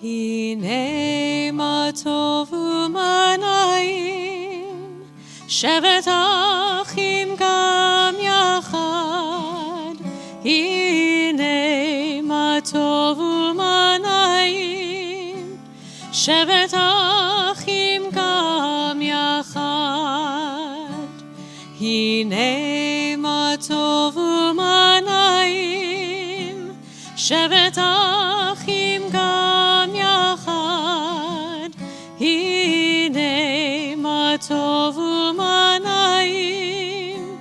הנה מה טוב ומה נעים, שבת אחים גם יחד. הנה מה טוב ומה נעים, שבת אחים גם יחד. הנה מה טוב ומה נעים, שבת אחים גם יחד. הנה מה טוב ומה נעים,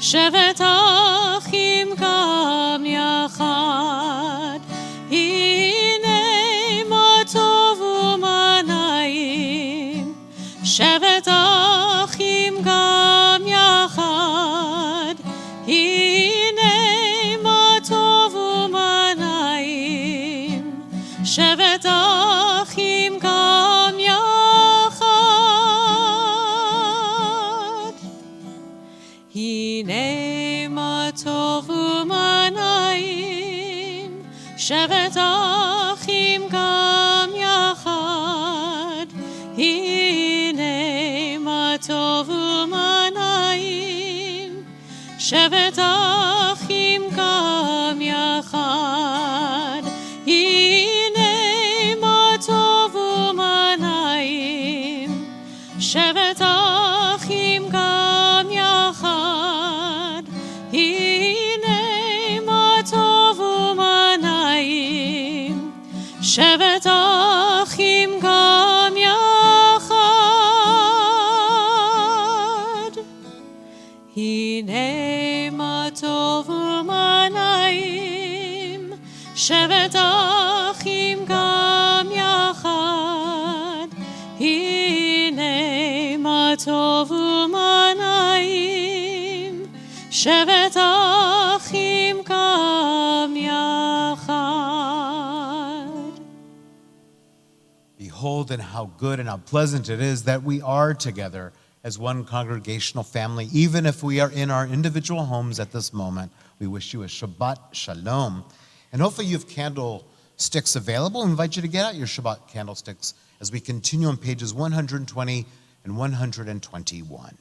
שבת אחים גם יחד. הנה מה טוב ומה נעים, שבת אחים גם יחד. הנה מה טוב ומה נעים, שבת אחים גם יחד. הנה מה טוב ומה נעים, שבת אחים גם יחד. הנה מה טוב ומה נעים, שבת אחים גם יחד. הנה מה טוב ומה נעים, שבת אחים גם יחד. הנה מה טוב ומה נעים, שבת אחים גם יחד. הנה מה טוב ומה נעים, שבת אחים גם יחד. הנה מה טוב ומה נעים, שבת אחים גם יחד. Behold, and how good and how pleasant it is that we are together as one congregational family, even if we are in our individual homes at this moment. We wish you a Shabbat Shalom. And hopefully you have candlesticks available. I invite you to get out your Shabbat candlesticks as we continue on pages 120 and 121.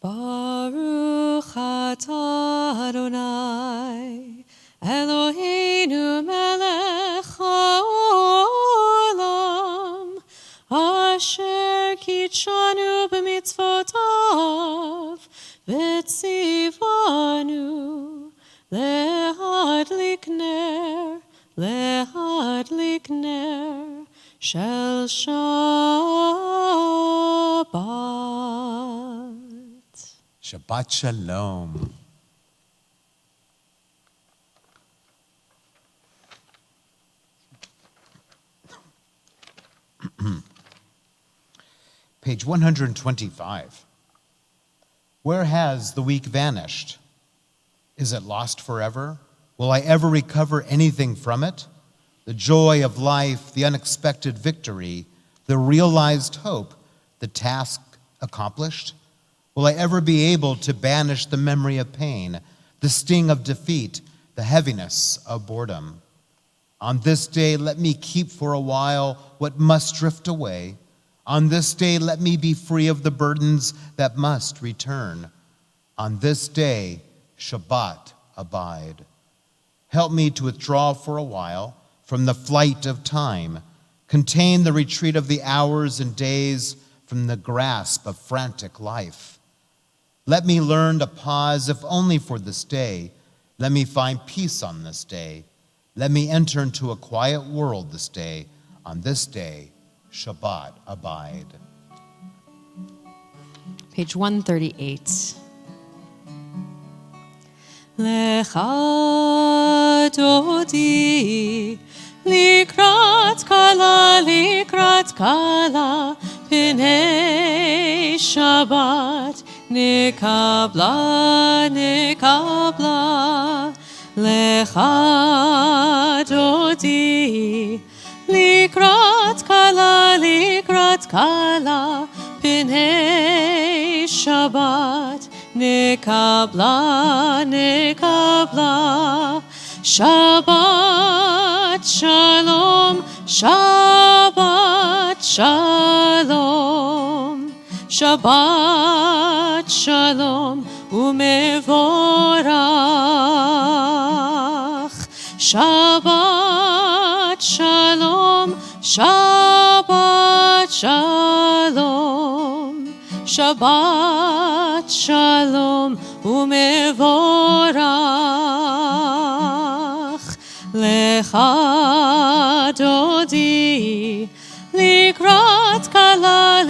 Baruch atah Adonai, Eloheinu melech haolam, asher kitshanu b'mitzvotav, v'tzivanu lehadlik ner shel Shabbat. Shabbat Shalom. Page 125. Where has the week vanished? Is it lost forever? Will I ever recover anything from it? The joy of life, the unexpected victory, the realized hope, the task accomplished? Will I ever be able to banish the memory of pain, the sting of defeat, the heaviness of boredom? On this day, let me keep for a while what must drift away. On this day, let me be free of the burdens that must return. On this day, Shabbat abide. Help me to withdraw for a while from the flight of time, contain the retreat of the hours and days from the grasp of frantic life. Let me learn to pause, if only for this day. Let me find peace on this day. Let me enter into a quiet world this day. On this day, Shabbat abide. Page 138. Lecha dodi, likrat kala, P'nei Shabbat נקבלה, נקבלה, לך דודי, לקראת קלה, פני שבת, נקבלה, נקבלה, שבת שלום, שבת שלום, שבת שלום ומבורך, שבת שלום, שבת שלום, שבת שלום ומבורך, לך דודי, לקראת קלה,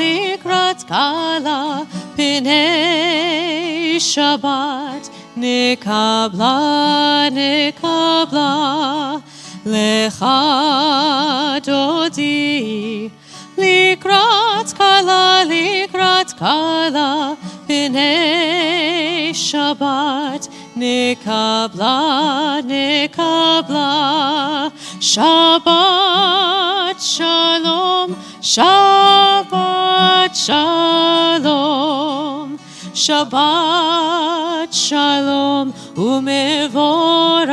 פני שבת, נקבלה, נקבלה, לך דודי, לקראת קלה, פני שבת, נקבלה, נקבלה, שבת שלום, שבת שלום, שבת שלום ומבורך,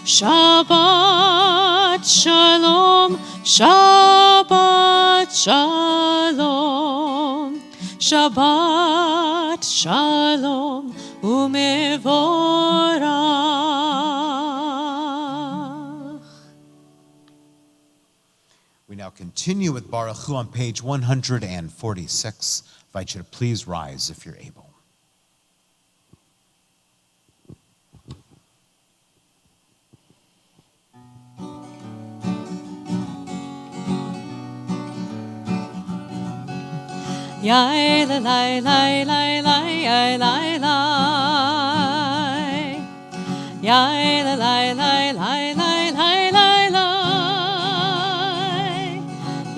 שבת שלום, שבת שלום, שבת שלום ומבורך. We now continue with Baruch Hu on page 146. I invite you to please rise if you're able. Yai la lai lai lai lai yai lai lai, yai la lai lai lai lai lai lai lai,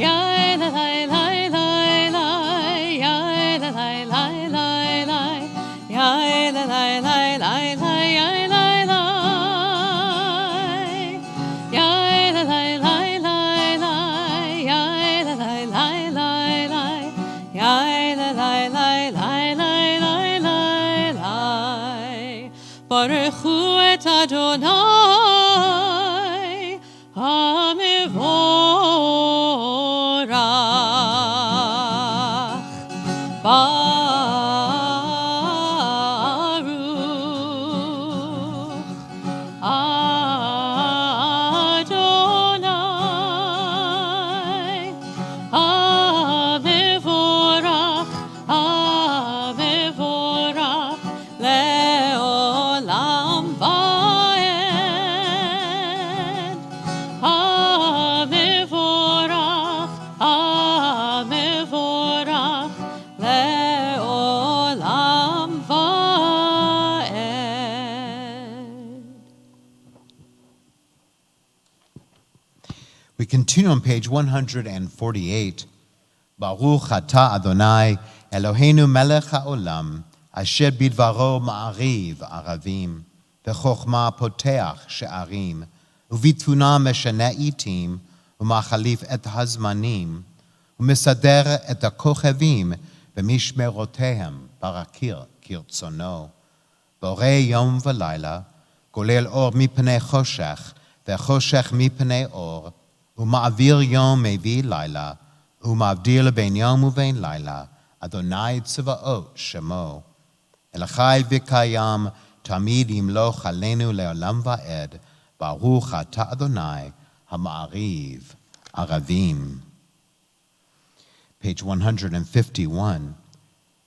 yai la lai lai lai lai, yai la lai lai lai lai, yai la lai lai lai lai yai lai lai, yai la lai lai lai lai, yai la lai lai lai lai. Yai la lai lai lai lai lai lai lai, baruchu et Adonai hamivorach, baruch Adonai hamivorach, hamivorach leolam vaed, hamivorach, hamivorach leolam vaed. We continue on page 148. Baruch atah Adonai Eloheinu melech haolam asher bidvaro ma'ariv aravim v'chochma poteach she'arim uvitfuna meshana itim umachalif et hazmanim umesader et hakochavim v'mishmerotehem barakir kirtzono borei yom v'layla golel or mipnei choshech v'choshech mipnei or uma'avir yom mevi layla ומבדיל בין יום ובין לילה, אדוני צבאות שמו. אלחי וקיים, תמיד ימלוך עלינו לעולם ועד, ברוך אתה אדוני, המעריב ערבים. Page 151.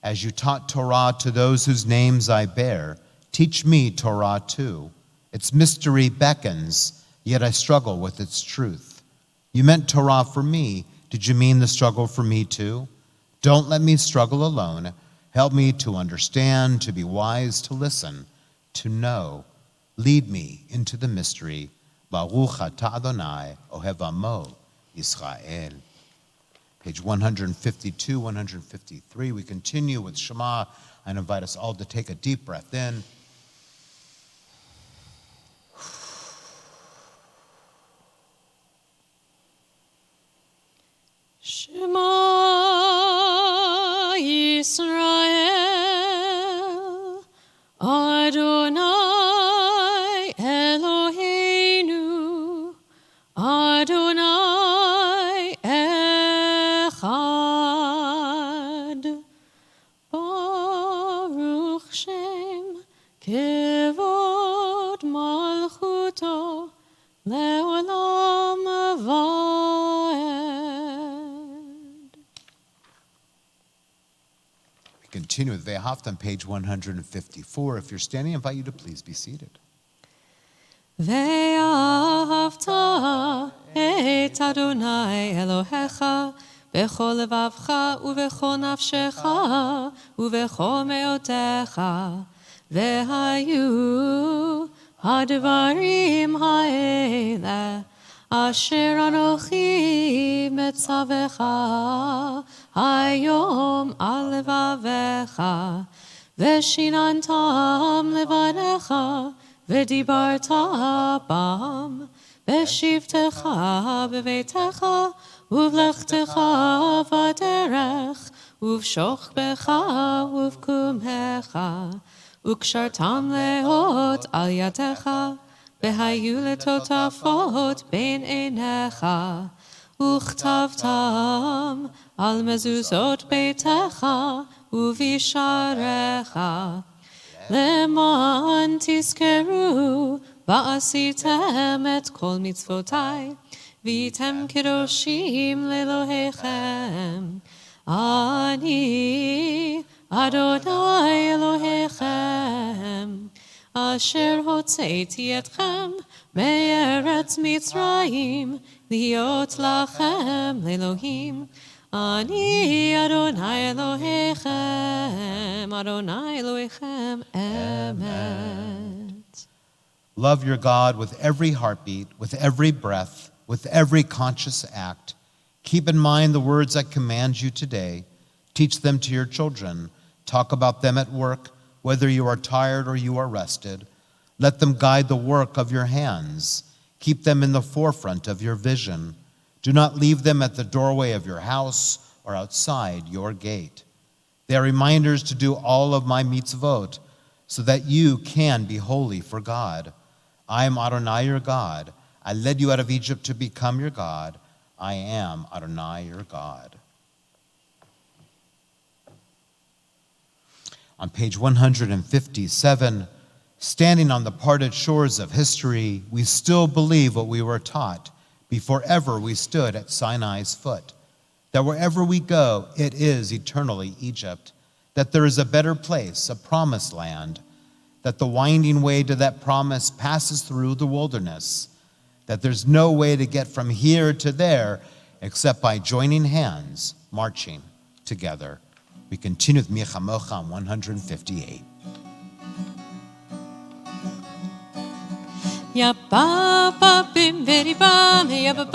As you taught Torah to those whose names I bear, teach me Torah too. Its mystery beckons, yet I struggle with its truth. You meant Torah for me. Did you mean the struggle for me too? Don't let me struggle alone. Help me to understand, to be wise, to listen, to know. Lead me into the mystery. Baruch atah Adonai, Ohev Amo, Yisrael. Page 152, 153. We continue with Shema. I invite us all to take a deep breath in. Shema Yisrael, Adonai Eloheinu, Adonai Echad, Baruch Shem Kevod Malchuto Leolam Vaed. We continue with Ve'ahavta on page 154. If you're standing, I invite you to please be seated. ואהבת את אדוני אלוהיך בכל לבבך ובכל נפשך ובכל מאודך, והיו הדברים האלה אשר אנוכי מצווך היום על לבביך, ושיננתם לבניך ודיברת בם בשבתך בביתך ובלכתך בדרך ובשוכבך ובקומך, וקשרתם לאות על ידך, והיו לטוטפות בין עיניך, וכתבתם על מזוזות ביתך ובשעריך, למען תזכרו ועשיתם את כל מצוותי, והייתם קדושים לאלוהיכם. אני אדוני אלוהיכם, אשר הוצאתי אתכם מארץ מצרים, להיות לכם לאלוהים. אני אדוני אלוהיכם, אדוני אלוהיכם אמת. Love your God with every heartbeat, with every breath, with every conscious act. Keep in mind the words I command you today. Teach them to your children. Talk about them at work, whether you are tired or you are rested. Let them guide the work of your hands. Keep them in the forefront of your vision. Do not leave them at the doorway of your house or outside your gate. They are reminders to do all of my mitzvot, so that you can be holy for God. I am Adonai your God. I led you out of Egypt to become your God. I am Adonai your God. On page 157, standing on the parted shores of history, we still believe what we were taught before ever we stood at Sinai's foot, that wherever we go, it is eternally Egypt, that there is a better place, a promised land, that the winding way to that promise passes through the wilderness, that there's no way to get from here to there except by joining hands, marching together. We continue with Mi Chamocha on 158. Ya ba ba bim bidi bam, ya ba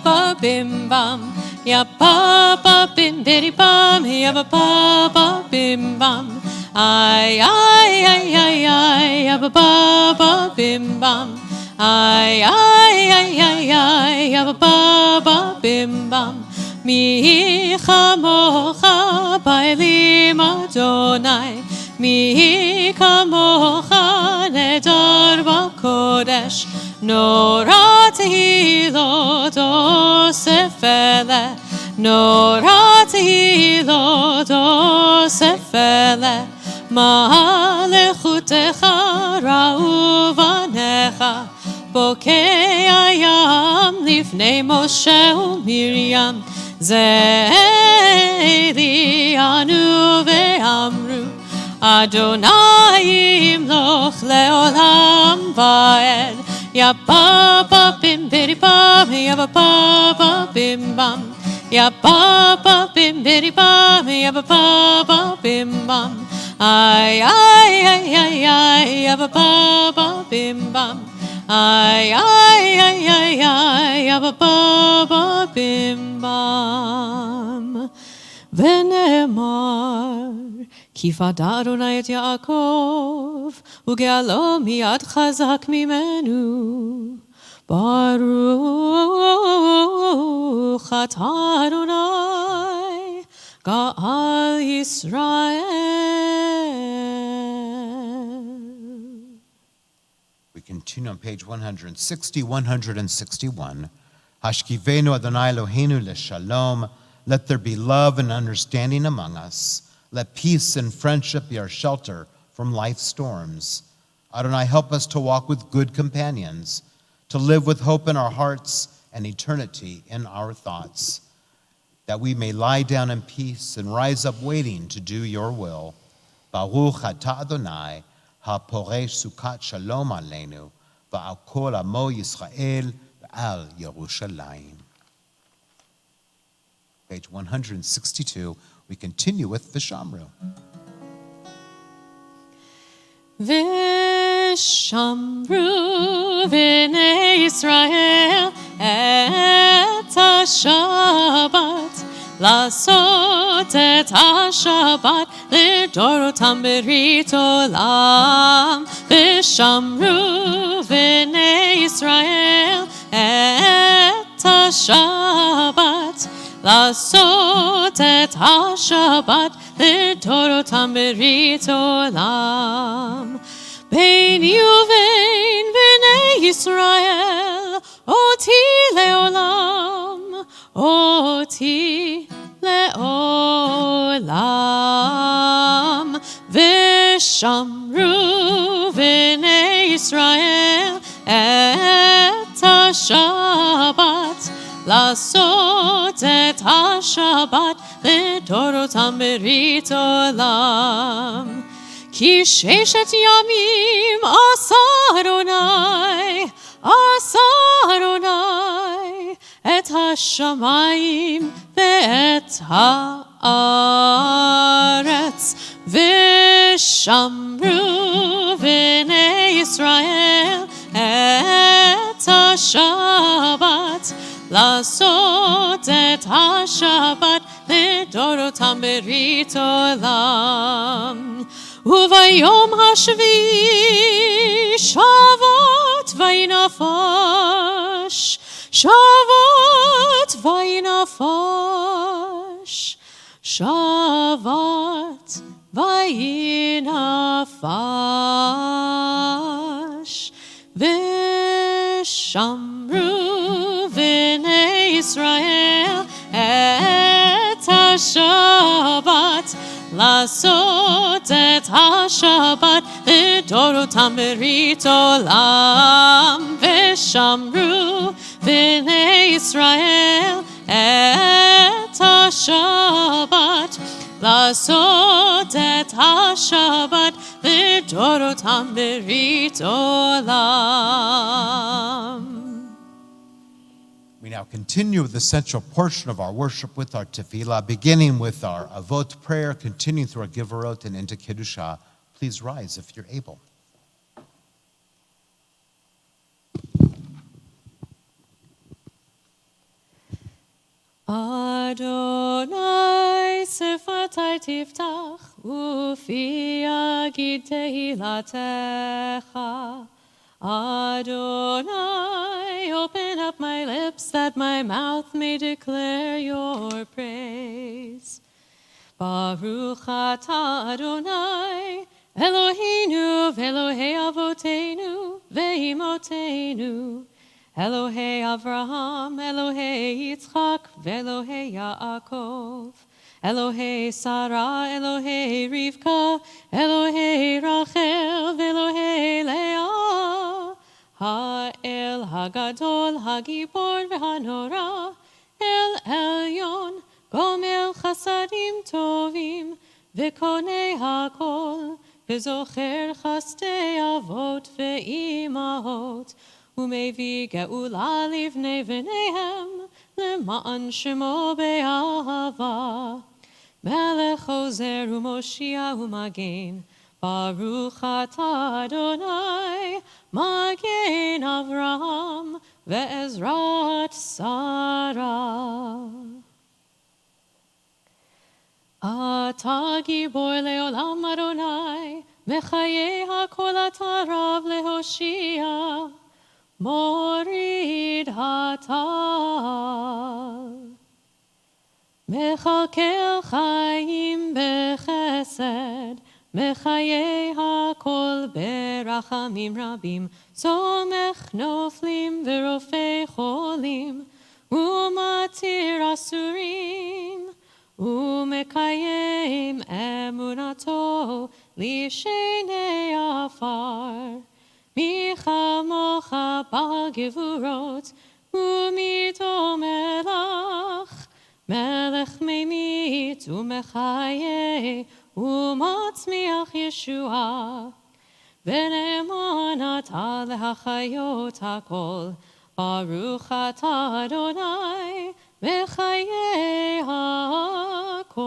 ba bim bam, ya ba ba bim bidi bam, ya ba ba bim bam, ay ay ay ay ay, ya ba ba bim bam, ay ay ay ay ay, ya ba bim bam. Mi chamocha ba'elim Adonai, mi kamocha nedar b'kodesh, nora tehilot osef ele, nora tehilot osef ele, ma'alechutecha ra'u vanecha, bokei hayam lifnei Moshe u'Miriam, Zeli anu ve'amru, Adonai imloch leolam vaed. Ya ba ba bim bidi bam, ya ba ba bim bam, ya ba ba bim bidi bam, ya ba ba bim bam, ay ay ay ay ay, ya ba ba bim bam, ay ay ay ay ay, ya ba ba bim bam. ונאמר, כי פדה אדוני את יעקב, וגאלו מיד חזק ממנו. ברוך אתה אדוני, גאל ישראל. We continue on page 160, 161. Hashkivenu Adonai Eloheinu leshalom. Let there be love and understanding among us. Let peace and friendship be our shelter from life's storms. Adonai, help us to walk with good companions, to live with hope in our hearts and eternity in our thoughts, that we may lie down in peace and rise up waiting to do your will. Baruch atah Adonai, ha-poresh sukat shalom aleinu, va'al kol amo Yisrael, va'al Yerushalayim. Page 162, we continue with the Shamru. ושמרו בני ישראל את השבת, לעשות את השבת לדורותם ברית עולם. ושמרו בני ישראל את השבת, לעשות את השבת לדורותם ברית עולם. ביני ובין בני ישראל אותי לעולם, אותי לעולם. ושמרו בני ישראל את השבת, לעשות את השבת לדורותם ברית עולם. כי ששת ימים עשה אדוני את השמיים ואת הארץ. ושמרו בני ישראל את השבת, לעשות את השבת לדורותם ברית עולם. וביום השביעי שבת וינפש, שבת וינפש, שבת וינפש. ושמרו בני ישראל את השבת, לעשות את השבת לדורותם ברית עולם. ושמרו בני ישראל את השבת, לעשות את השבת לדורותם ברית עולם. We now continue with the central portion of our worship with our tefillah, beginning with our avot prayer, continuing through our giverot and into Kiddushah. Please rise if you're able. Adonai sefatai tiftach ufi yagid tehilatecha. Adonai, open up my lips that my mouth may declare your praise. Baruch atah Adonai, Eloheinu v'Elohei avoteinu ve'imotenu, Elohei Avraham, Elohei Yitzchak, v'Elohei Yaakov, Elohei Sarah, Elohei Rivka, Elohei Rachel, v'Elohei Leah, Ha'el Hagadol, Hagibor v'Hanora, El Elyon, Gomel Chasadim Tovim, v'Konei Hakol, v'Zocher Chastei Avot v'Imahot, Umevi ge'ula livnei v'neihem, למען שמו באהבה. מלך עוזר ומושיע ומגן, ברוך אתה אדוני, מגן אברהם ועזרת שרה. אתה גיבור לעולם אדוני, מחיי הכל אתה רב להושיע, מוריד הטל. מכלכל חיים בחסד, מחיי הכל ברחמים רבים, סומך נופלים ורופא חולים, ומתיר אסורים, ומקיים אמונתו לשני עפר. מי כמוך בגבורות, ומיתו מלך, מלך ממית ומחיה, ומצמיח ישועה. ונאמן אתה להחיות הכל, ברוך אתה אדוני, מחיי הכל.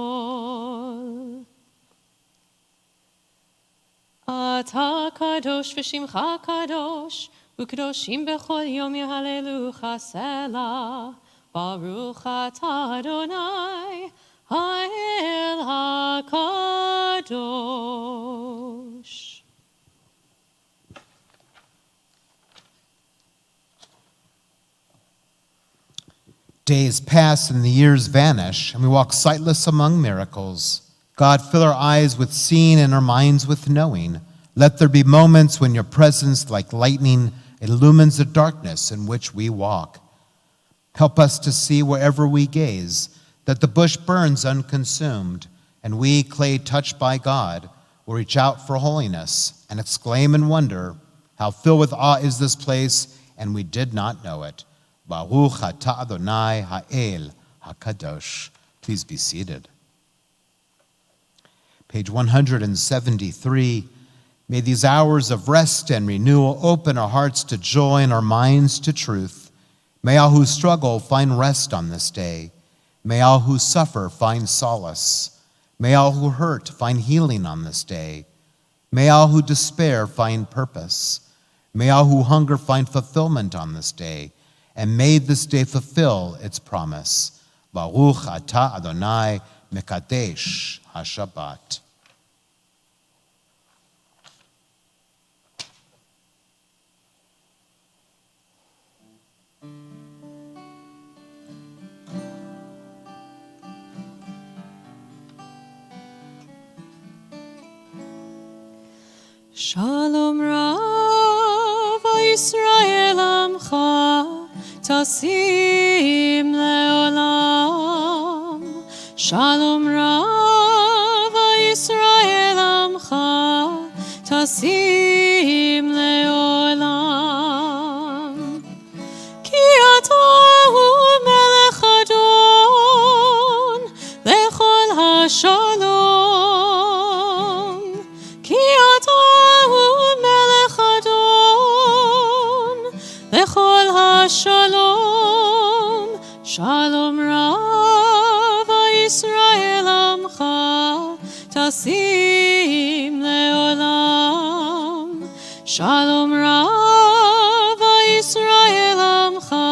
אתה קדוש ושמך קדוש, וקדושים בכל יום יהללוך סלה. ברוך אתה אדוני, האל הקדוש. Days pass and the years vanish, and we walk sightless among miracles. God, fill our eyes with seeing and our minds with knowing. Let there be moments when your presence, like lightning, illumines the darkness in which we walk. Help us to see wherever we gaze that the bush burns unconsumed, and we, clay touched by God, will reach out for holiness and exclaim in wonder, how filled with awe is this place, and we did not know it. Baruch atah Adonai ha'el hakadosh. Please be seated. Page 173. May these hours of rest and renewal open our hearts to joy and our minds to truth. May all who struggle find rest on this day. May all who suffer find solace. May all who hurt find healing on this day. May all who despair find purpose. May all who hunger find fulfillment on this day. And may this day fulfill its promise. Baruch atah Adonai mekadesh haShabbat. Shalom Rav Yisrael Amcha Tasim Leolam. Shalom Rav Yisrael Amcha Tasim Leolam. Ki ata hu melech adon lechol hashalom. Ki ata lechol hashalom. Shalom Rav Yisrael Amcha Tasim Leolam. Shalom Rav Yisrael Amcha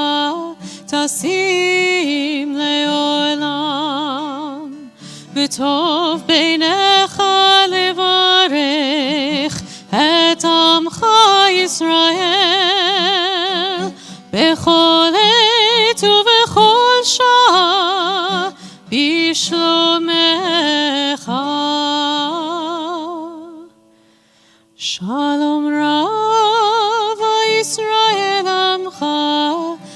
Tasim Leolam. V'tov beinecha levarech et Amcha Yisrael bechol עת ובכל שעה בשלומך. שלום רב ישראל עמך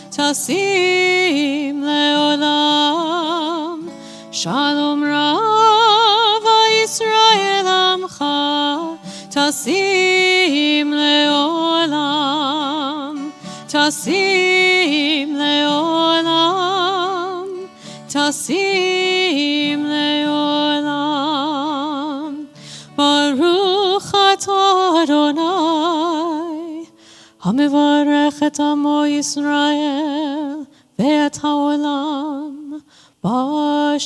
תשים לעולם. שלום רב ישראל עמך תשים לעולם. תשים לעולם, תשים לעולם. ברוך אתה אדוני, המברך את עמו ישראל ואת העולם בשלום.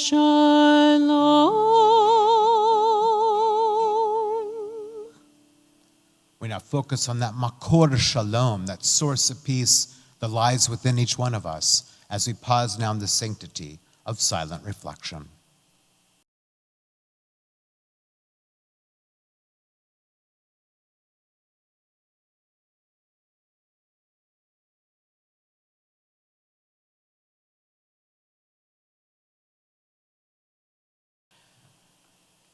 We now focus on that makor shalom, that source of peace that lies within each one of us as we pause now in the sanctity of silent reflection.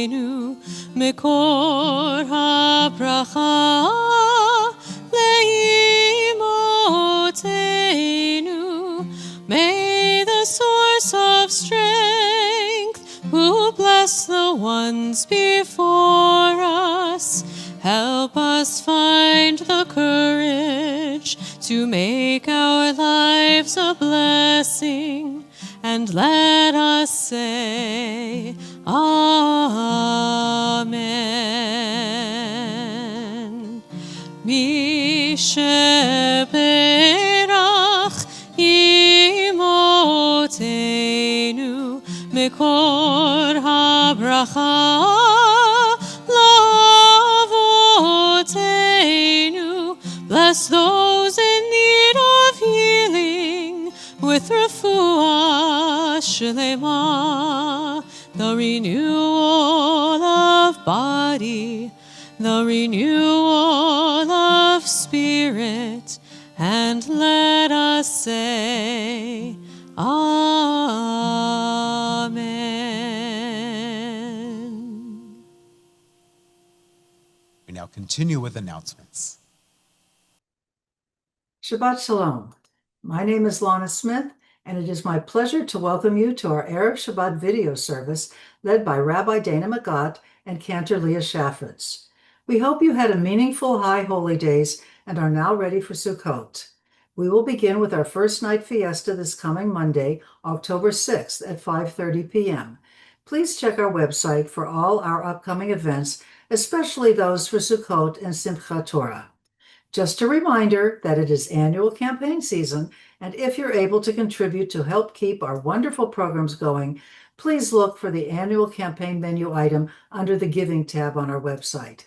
אבותינו, מקור הברכה לאמותינו. May the source of strength, who bless the ones before us, help us find the courage to make our lives a blessing, and let us say, Amen. Mi sheberach imotenu, mekor habracha lavotenu. Bless those in need of healing with refuah shlema, the renewal of body, the renewal of spirit, and let us say, Amen. We now continue with announcements. Shabbat Shalom. My name is Lana Smith, and it is my pleasure to welcome you to our Erev Shabbat video service led by Rabbi Dana Magat and Cantor Shafritz. We hope you had a meaningful High Holy Days and are now ready for Sukkot. We will begin with our first night fiesta this coming Monday, October 6th at 5:30 p.m. Please check our website for all our upcoming events, especially those for Sukkot and Simchat Torah. Just a reminder that it is annual campaign season, and if you're able to contribute to help keep our wonderful programs going, please look for the annual campaign menu item under the Giving tab on our website.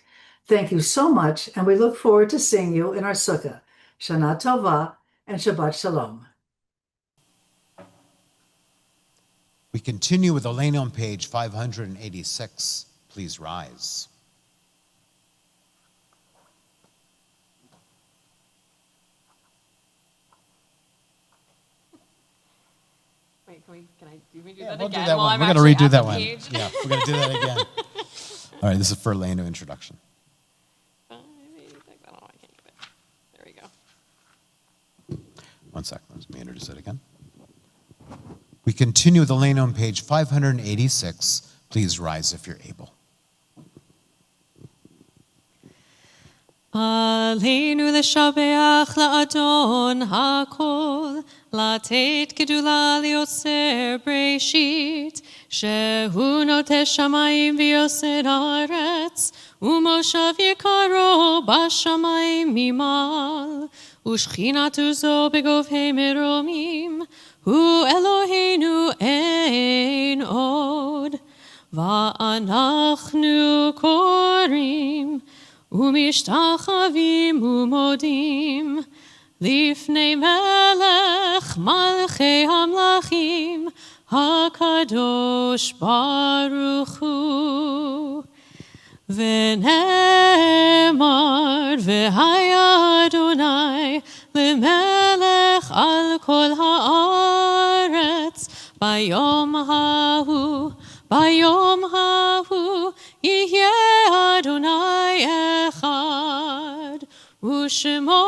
Thank you so much, and we look forward to seeing you in our sukkah. Shana Tova and Shabbat Shalom. We continue with Elena on page 586. Please rise. Wait, can we do Yeah, that we'll again? do that while one. I'm We're going to actually redo at that the one. page? Yeah, we're going to do that again. All right, this is for Elena introduction. I don't know, I can't keep it. There we go. 1 second, let me introduce it again. We continue with Elena on page 586. Please rise if you're able. עלינו לשבח לאדון הכל, לתת גדולה ליוצר בראשית, שהוא נוטה שמיים ויוסד הארץ, ומושב יקרו בשמיים ממעל, ושכינתו זו בגובהי מרומים, הוא אלוהינו אין עוד. ואנחנו קוראים ומשתחווים ומודים לפני מלך מלכי המלכים הקדוש ברוך הוא. ונאמר והיה אדוני למלך על כל הארץ ביום ההוא. ביום ההוא יהיה אדוני אחד, ושמו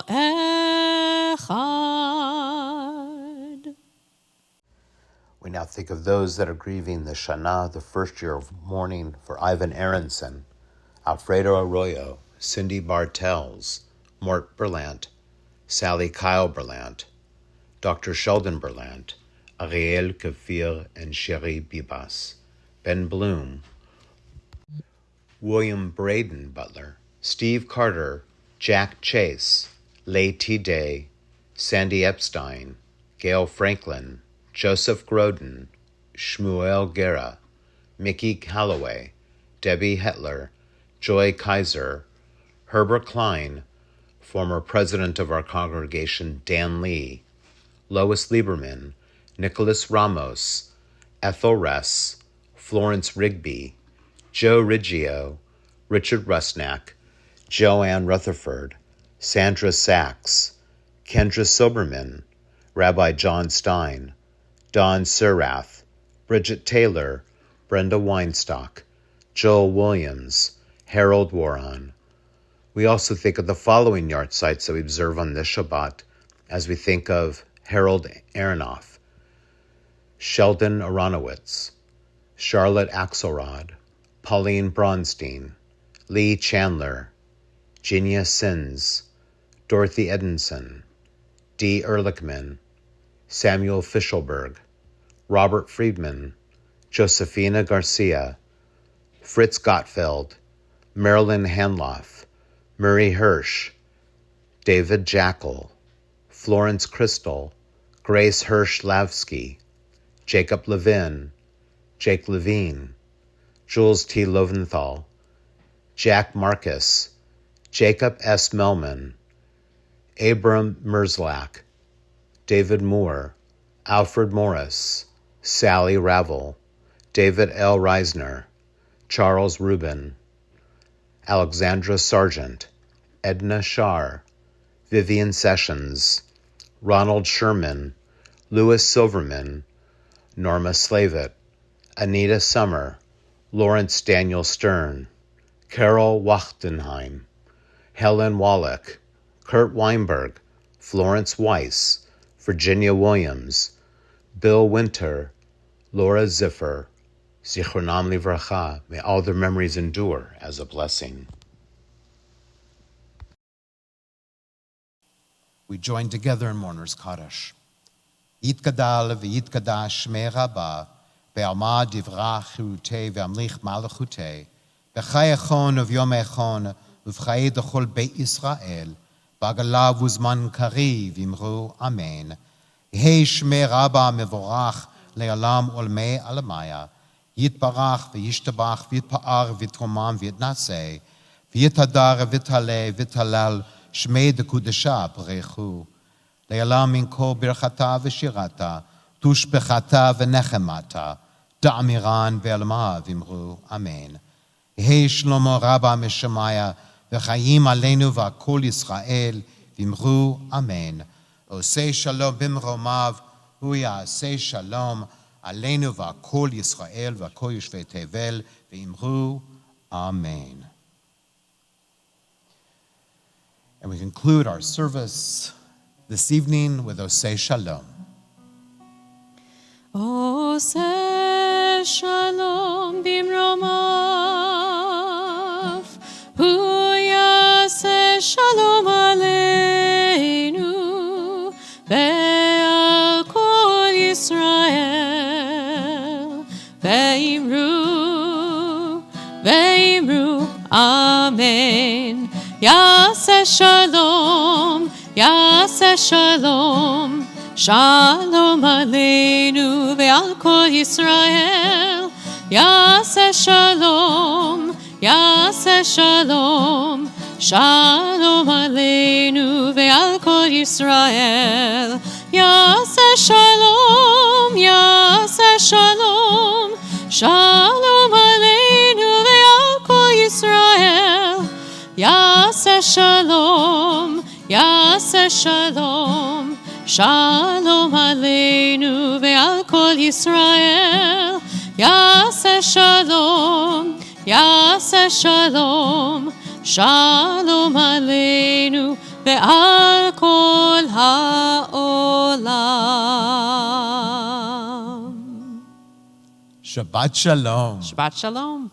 אחד. We now think of those that are grieving the Shana, the first year of mourning for Ivan Aronson, Alfredo Arroyo, Cindy Bartels, Mort Berlant, Sally Kyle Berlant, Dr. Sheldon Berlant, Ariel Kafir and Sherry Bibas, Ben Bloom, William Braden Butler, Steve Carter, Jack Chase, Leigh T. Day, Sandy Epstein, Gail Franklin, Joseph Groden, Shmuel Guerra, Mickey Calloway, Debbie Hetler, Joy Kaiser, Herbert Klein, former president of our congregation Dan Lee, Lois Lieberman, Nicholas Ramos, Ethel Ress, Florence Rigby, Joe Riggio, Richard Rusnak, Joanne Rutherford, Sandra Sachs, Kendra Silberman, Rabbi John Stein, Don Surath, Bridget Taylor, Brenda Weinstock, Joel Williams, Harold Waron. We also think of the following yahrzeits that we observe on this Shabbat as we think of Harold Aronoff, Sheldon Aronowitz, Charlotte Axelrod, Pauline Bronstein, Lee Chandler, Genia Sins, Dorothy Edinson, Dee Ehrlichman, Samuel Fischelberg, Robert Friedman, Josefina Garcia, Fritz Gottfeld, Marilyn Hanloff, Murray Hirsch, David Jackal, Florence Crystal, Grace Hirsch-Lavsky, Jacob Levin, Jake Levine, Jules T. Loventhal, Jack Marcus, Jacob S. Melman, Abram Merzlak, David Moore, Alfred Morris, Sally Ravel, David L. Reisner, Charles Rubin, Alexandra Sargent, Edna Shar, Vivian Sessions, Ronald Sherman, Louis Silverman, Norma Slavitt, Anita Summer, Lawrence Daniel Stern, Carol Wachtenheim, Helen Wallach, Kurt Weinberg, Florence Weiss, Virginia Williams, Bill Winter, Laura Ziffer, Zichronam Livracha. May all their memories endure as a blessing. We join together in Mourner's Kaddish. Yitgadal v'yitkadash shmei Rabba, be'alma divrach chirutei ve'amlich malachutei, b'chai echon uvyom echon, uv'chai dechol beit Yisrael, b'agalav uzman kariv imru amen. Yehei shmei Rabba mevorach le'alam olmei alamaya, yitbarach v'yishtabach v'yitpa'ar v'yitromam v'yitnaseh, v'yitadar v'yithaleh v'yithalal shmei dekudesha b'rechu. לעולם מן כל ברכתה ושירתה, תושבחתה ונחמתה, דאמירן ואלמה ואמרו אמן. יהי שלמה רבה משמיה, וחיים עלינו ועל כל ישראל, ואמרו אמן. עושה שלום במרומיו, הוא יעשה שלום עלינו ועל כל ישראל ועל כל יושבי תבל, ואמרו amen. And we conclude our service this evening with Oseh Shalom. Oseh Shalom bimromav, hu yaseh shalom aleinu, ve'al kol Yisrael, ve'imru, amen. Yaseh shalom, Yaseh shalom, shalom aleinu ve'al kol Yisrael. Yaseh shalom, shalom aleinu ve'al kol Yisrael. Yaseh shalom, shalom aleinu ve'al kol Yisrael. Yaseh shalom, shalom aleinu ve'al kol Yisrael. Yaseh shalom, shalom aleinu ve'al kol ha'olam. Shabbat Shalom. Shabbat Shalom.